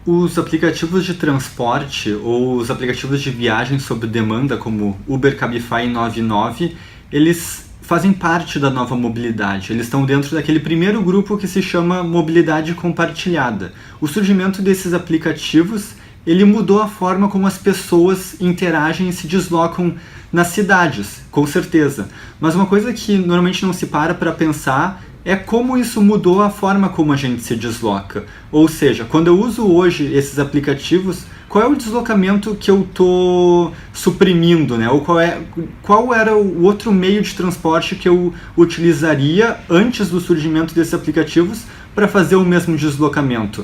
Os aplicativos de transporte ou os aplicativos de viagem sob demanda, como Uber, Cabify e 99, eles fazem parte da nova mobilidade. Eles estão dentro daquele primeiro grupo que se chama mobilidade compartilhada. O surgimento desses aplicativos, ele mudou a forma como as pessoas interagem e se deslocam nas cidades, com certeza. Mas uma coisa que normalmente não se para pensar é como isso mudou a forma como a gente se desloca. Ou seja, quando eu uso hoje esses aplicativos, qual é o deslocamento que eu estou suprimindo, né? Ou qual era o outro meio de transporte que eu utilizaria antes do surgimento desses aplicativos para fazer o mesmo deslocamento?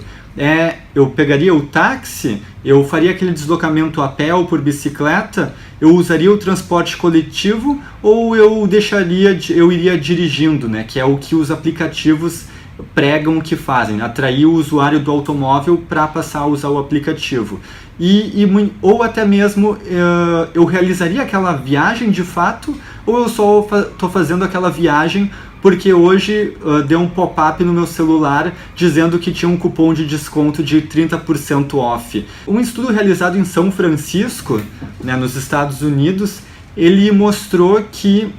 Eu pegaria o táxi, eu faria aquele deslocamento a pé ou por bicicleta, eu usaria o transporte coletivo ou eu iria dirigindo, né? Que é o que os aplicativos pregam que fazem, atrair o usuário do automóvel para passar a usar o aplicativo. Ou até mesmo eu realizaria aquela viagem de fato, ou eu só estou fazendo aquela viagem porque hoje deu um pop-up no meu celular dizendo que tinha um cupom de desconto de 30% off. Um estudo realizado em São Francisco, né, nos Estados Unidos, ele mostrou que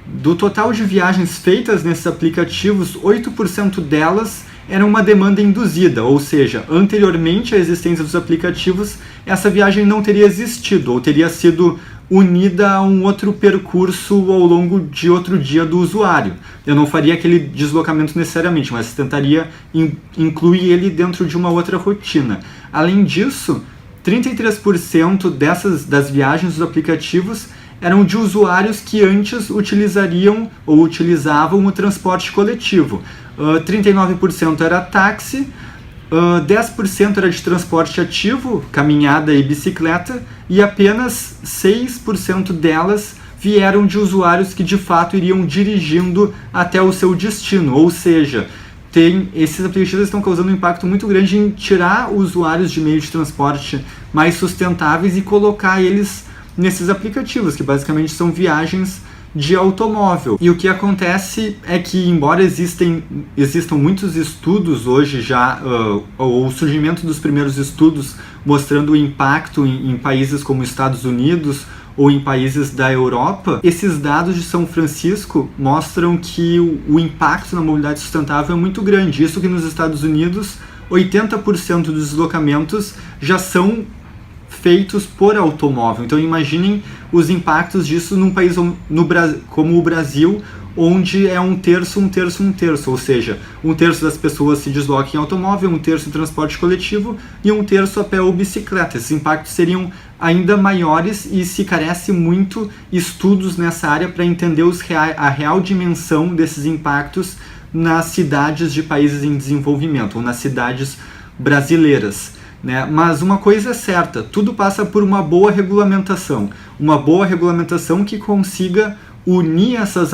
do total de viagens feitas nesses aplicativos, 8% delas eram uma demanda induzida, ou seja, anteriormente à existência dos aplicativos, essa viagem não teria existido, ou teria sido unida a um outro percurso ao longo de outro dia do usuário. Eu não faria aquele deslocamento necessariamente, mas tentaria incluir ele dentro de uma outra rotina. Além disso, 33% das viagens dos aplicativos eram de usuários que antes utilizariam ou utilizavam o transporte coletivo. 39% era táxi, 10% era de transporte ativo, caminhada e bicicleta, e apenas 6% delas vieram de usuários que de fato iriam dirigindo até o seu destino. Ou seja, esses aplicativos estão causando um impacto muito grande em tirar usuários de meios de transporte mais sustentáveis e colocar eles nesses aplicativos, que basicamente são viagens de automóvel. E o que acontece é que, embora existam muitos estudos hoje já, o surgimento dos primeiros estudos mostrando o impacto em países como Estados Unidos ou em países da Europa, esses dados de São Francisco mostram que o impacto na mobilidade sustentável é muito grande. Isso que nos Estados Unidos, 80% dos deslocamentos já são feitos por automóvel. Então imaginem os impactos disso num país como o Brasil, onde é um terço, ou seja, um terço das pessoas se deslocam em automóvel, um terço em transporte coletivo e um terço a pé ou bicicleta. Esses impactos seriam ainda maiores e se carece muito estudos nessa área para entender a real dimensão desses impactos nas cidades de países em desenvolvimento, ou nas cidades brasileiras. Né? Mas uma coisa é certa, tudo passa por uma boa regulamentação que consiga unir essas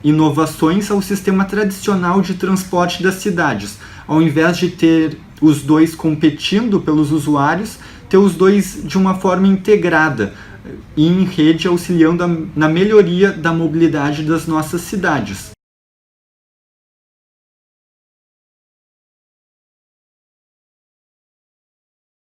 inovações ao sistema tradicional de transporte das cidades. Ao invés de ter os dois competindo pelos usuários, ter os dois de uma forma integrada e em rede, auxiliando na melhoria da mobilidade das nossas cidades.